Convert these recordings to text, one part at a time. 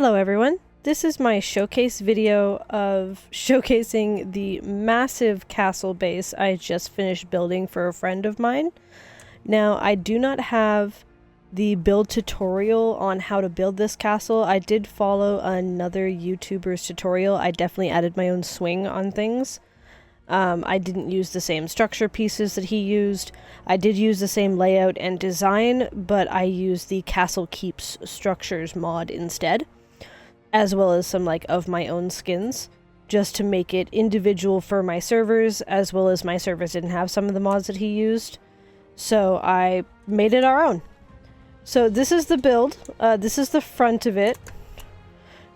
Hello everyone, this is my showcase video of showcasing the massive castle base I just finished building for a friend of mine. Now I do not have the build tutorial on how to build this castle. I did follow another YouTuber's tutorial. I definitely added my own swing on things. I didn't use the same structure pieces that he used. I did use the same layout and design, but I used the Castle Keeps structures mod instead, as well as some of my own skins, just to make it individual for my servers, as well as my servers didn't have some of the mods that he used. So I made it our own. So this is the build. This is the front of it.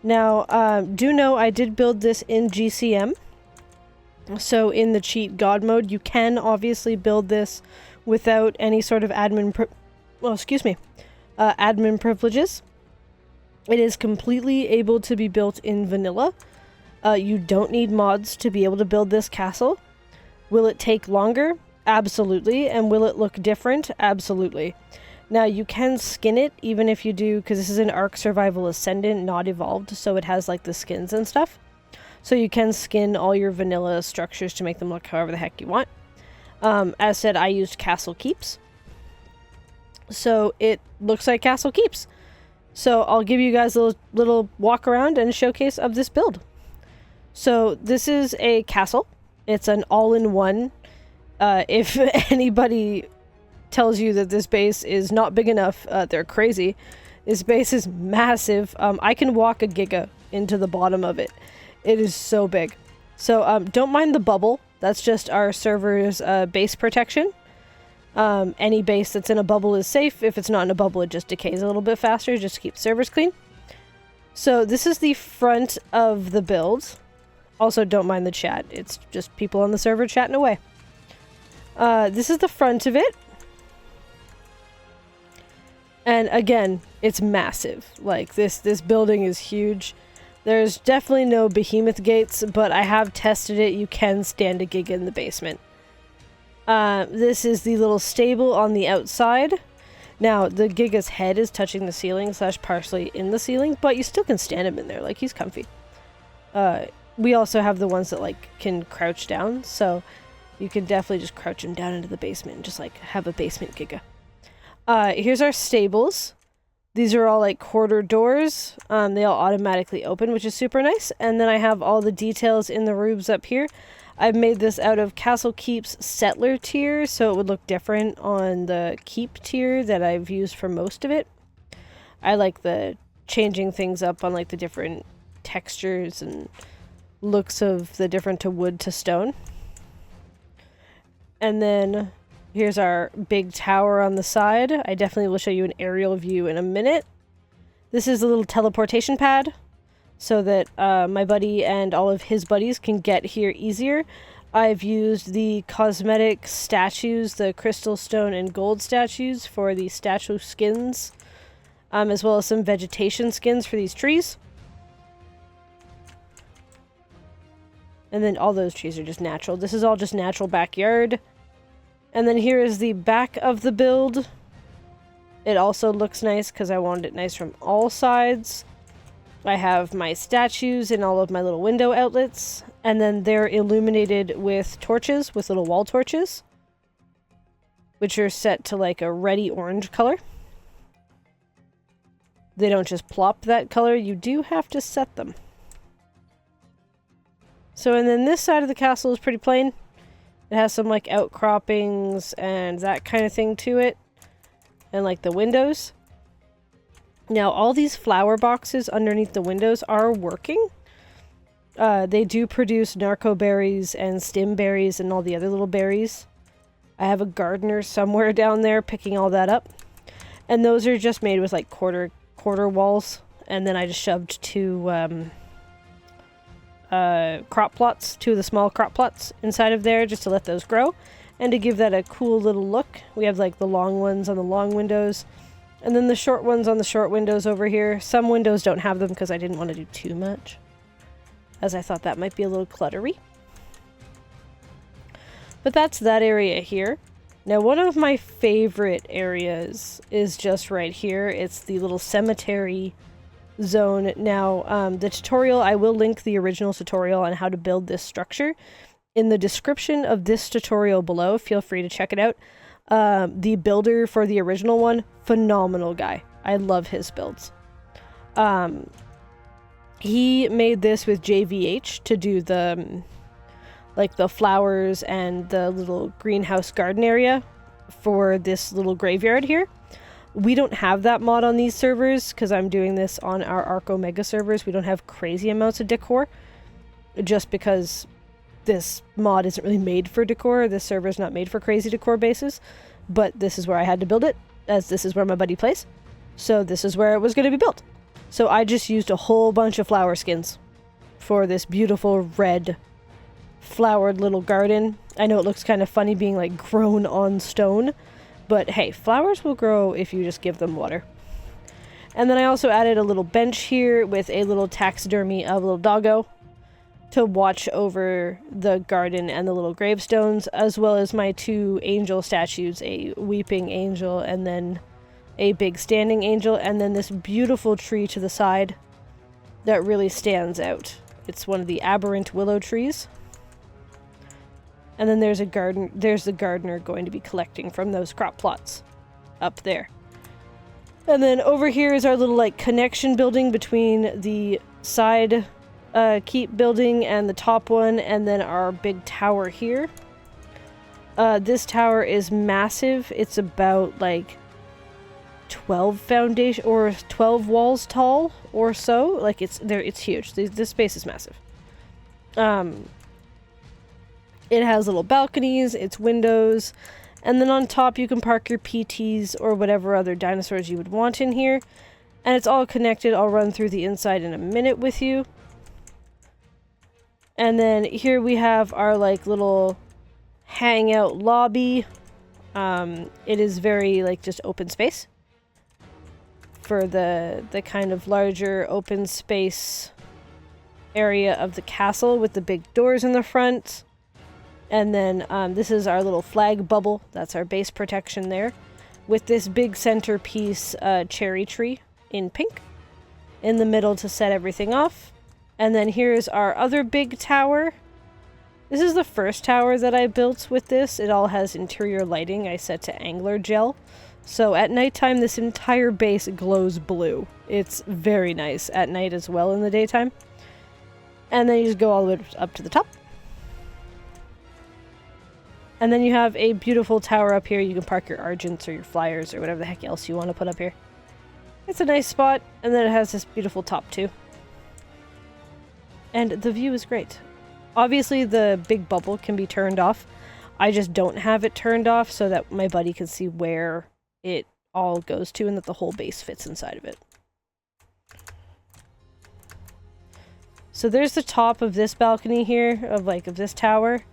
Now, do know I did build this in GCM. So in the cheat god mode, you can obviously build this without any sort of admin privileges. It is completely able to be built in vanilla. You don't need mods to be able to build this castle. Will it take longer? Absolutely. And will it look different? Absolutely. Now you can skin it even if you do, because this is an Ark Survival Ascendant, not Evolved, so it has the skins and stuff. So you can skin all your vanilla structures to make them look however the heck you want. As said, I used Castle Keeps. So it looks like Castle Keeps. So I'll give you guys a little walk around and showcase of this build. So this is a castle. It's an all-in-one. If anybody tells you that this base is not big enough, they're crazy. This base is massive. I can walk a giga into the bottom of it. It is so big. So don't mind the bubble. That's just our server's base protection. Any base that's in a bubble is safe. If it's not in a bubble, it just decays a little bit faster just to keep servers clean. So this is the front of the build. Also, don't mind the chat. It's just people on the server chatting away. This is the front of it. And again, it's massive. This building is huge. There's definitely no behemoth gates, but I have tested it. You can stand a giga in the basement. This is the little stable on the outside. Now, the giga's head is touching the ceiling / partially in the ceiling, but you still can stand him in there. He's comfy. We also have the ones that can crouch down, so you can definitely just crouch him down into the basement and just have a basement giga. Here's our stables. These are all quarter doors. They all automatically open, which is super nice. And then I have all the details in the roofs up here. I've made this out of Castle Keep's settler tier, so it would look different on the keep tier that I've used for most of it. I like the changing things up on the different textures and looks of the different to wood to stone. And then here's our big tower on the side. I definitely will show you an aerial view in a minute. This is a little teleportation pad so that my buddy and all of his buddies can get here easier. I've used the cosmetic statues, the crystal, stone, and gold statues for the statue skins, as well as some vegetation skins for these trees. And then all those trees are just natural. This is all just natural backyard. And then here is the back of the build. It also looks nice because I wanted it nice from all sides. I have my statues in all of my little window outlets. And then they're illuminated with torches, with little wall torches, which are set to a reddy orange color. They don't just plop that color, you do have to set them. So, and then this side of the castle is pretty plain. It has some outcroppings and that kind of thing to it. And the windows. Now all these flower boxes underneath the windows are working. They do produce narco berries and stim berries and all the other little berries. I have a gardener somewhere down there picking all that up. And those are just made with quarter walls. And then I just shoved two crop plots, two of the small crop plots inside of there just to let those grow and to give that a cool little look. We have the long ones on the long windows and then the short ones on the short windows over here. Some windows don't have them because I didn't want to do too much, as I thought that might be a little cluttery. But that's that area here. Now one of my favorite areas is just right here. It's the little cemetery zone. Now, the tutorial, I will link the original tutorial on how to build this structure in the description of this tutorial below. Feel free to check it out. The builder for the original one, phenomenal guy. I love his builds. He made this with JVH to do the like the flowers and the little greenhouse garden area for this little graveyard here. We don't have that mod on these servers because I'm doing this on our Arc Omega servers. We don't have crazy amounts of decor just because this mod isn't really made for decor. This server is not made for crazy decor bases, but this is where I had to build it, as this is where my buddy plays. So this is where it was going to be built. So I just used a whole bunch of flower skins for this beautiful red flowered little garden. I know it looks kind of funny being like grown on stone, but hey, flowers will grow if you just give them water. And then I also added a little bench here with a little taxidermy of a little doggo to watch over the garden and the little gravestones, as well as my two angel statues, a weeping angel and then a big standing angel, and then this beautiful tree to the side that really stands out. It's one of the aberrant willow trees. And then there's the gardener going to be collecting from those crop plots up there. And then over here is our little like connection building between the side keep building and the top one, and then our big tower here. This tower is massive. It's about like 12 foundation or 12 walls tall or so. Like it's huge. This space is massive. It has little balconies, it's windows, and then on top you can park your PTs or whatever other dinosaurs you would want in here. And it's all connected. I'll run through the inside in a minute with you. And then here we have our like little hangout lobby. It is very like just open space for the kind of larger open space area of the castle with the big doors in the front. And then this is our little flag bubble. That's our base protection there. With this big centerpiece cherry tree in pink in the middle to set everything off. And then here's our other big tower. This is the first tower that I built with this. It all has interior lighting I set to angler gel. So at nighttime, this entire base glows blue. It's very nice at night as well in the daytime. And then you just go all the way up to the top. And then you have a beautiful tower up here. You can park your Argents or your Flyers or whatever the heck else you want to put up here. It's a nice spot. And then it has this beautiful top too. And the view is great. Obviously the big bubble can be turned off. I just don't have it turned off so that my buddy can see where it all goes to and that the whole base fits inside of it. So there's the top of this balcony here, of this tower.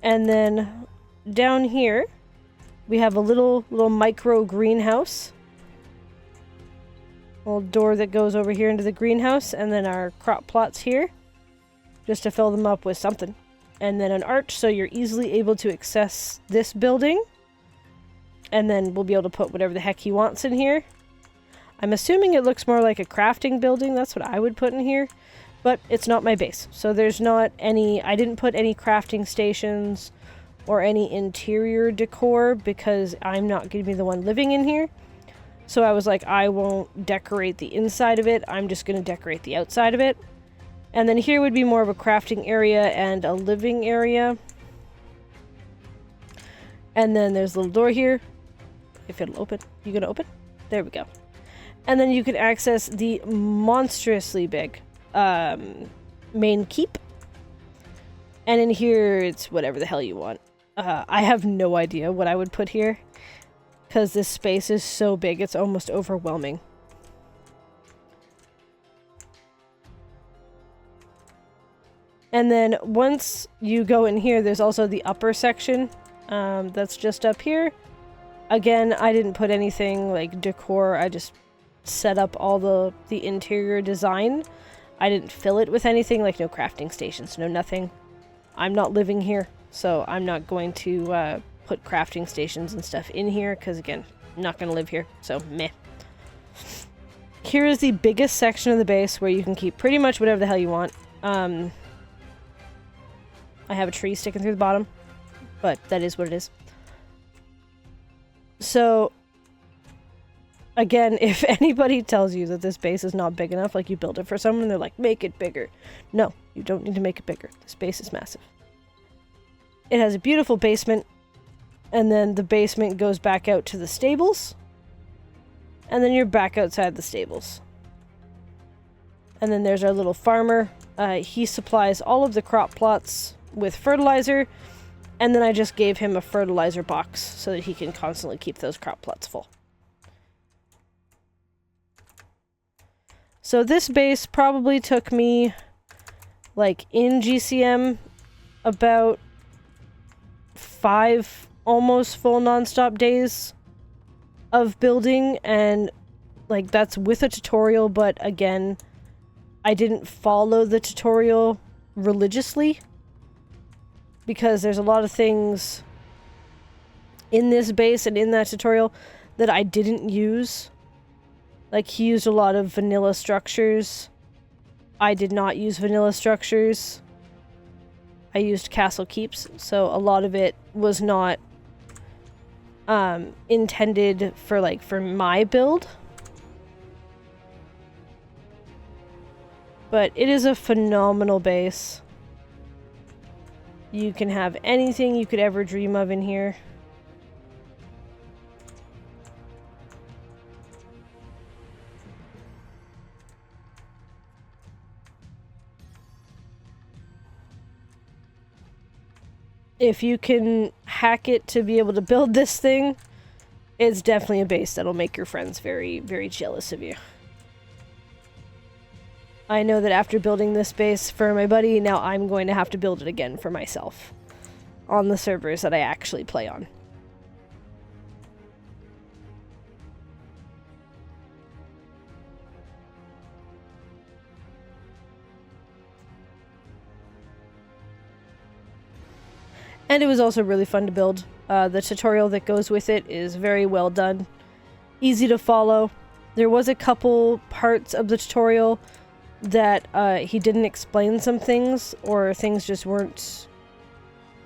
And then down here, we have a little micro greenhouse. A little door that goes over here into the greenhouse, and then our crop plots here, just to fill them up with something. And then an arch, so you're easily able to access this building. And then we'll be able to put whatever the heck he wants in here. I'm assuming it looks more like a crafting building. That's what I would put in here. But it's not my base. So there's not any... I didn't put any crafting stations or any interior decor because I'm not going to be the one living in here. So I was like, I won't decorate the inside of it. I'm just going to decorate the outside of it. And then here would be more of a crafting area and a living area. And then there's a little door here. If it'll open. You gonna open? There we go. And then you can access the monstrously big main keep. And in here, it's whatever the hell you want. I have no idea what I would put here. Because this space is so big, it's almost overwhelming. And then once you go in here, there's also the upper section that's just up here. Again, I didn't put anything like decor. I just set up all the interior design. I didn't fill it with anything, like no crafting stations, no nothing. I'm not living here, so I'm not going to put crafting stations and stuff in here, because again, I'm not going to live here, so meh. here is the biggest section of the base where you can keep pretty much whatever the hell you want. I have a tree sticking through the bottom, but that is what it is. So, again, if anybody tells you that this base is not big enough, like you build it for someone, they're like, make it bigger. No, you don't need to make it bigger. This base is massive. It has a beautiful basement, and then the basement goes back out to the stables, and then you're back outside the stables. And then there's our little farmer. He supplies all of the crop plots with fertilizer, and then I just gave him a fertilizer box so that he can constantly keep those crop plots full. So this base probably took me, like, in GCM, about 5 almost full non-stop days of building, and, like, that's with a tutorial, but again, I didn't follow the tutorial religiously, because there's a lot of things in this base and in that tutorial that I didn't use. Like, he used a lot of vanilla structures. I did not use vanilla structures. I used castle keeps, so a lot of it was not intended for, like, for my build. But it is a phenomenal base. You can have anything you could ever dream of in here. If you can hack it to be able to build this thing, it's definitely a base that'll make your friends very, very jealous of you. I know that after building this base for my buddy, now I'm going to have to build it again for myself on the servers that I actually play on. And it was also really fun to build. The tutorial that goes with it is very well done. Easy to follow. There was a couple parts of the tutorial that he didn't explain some things, or things just weren't,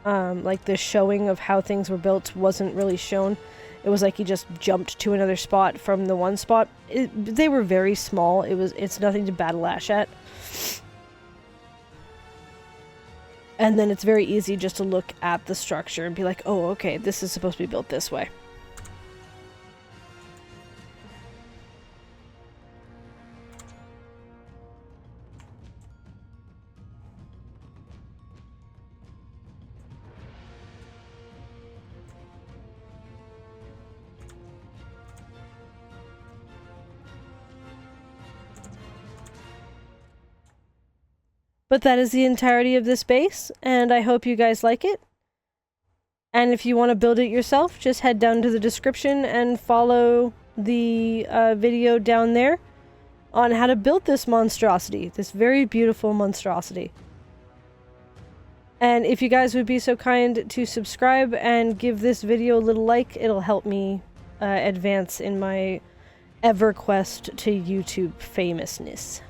like the showing of how things were built wasn't really shown. It was like he just jumped to another spot from the one spot. They were very small. It's nothing to battle ash at. And then it's very easy just to look at the structure and be like, oh, okay, this is supposed to be built this way. But that is the entirety of this base, and I hope you guys like it. And if you want to build it yourself, just head down to the description and follow the video down there on how to build this monstrosity, this very beautiful monstrosity. And if you guys would be so kind to subscribe and give this video a little like, it'll help me advance in my ever quest to YouTube famousness.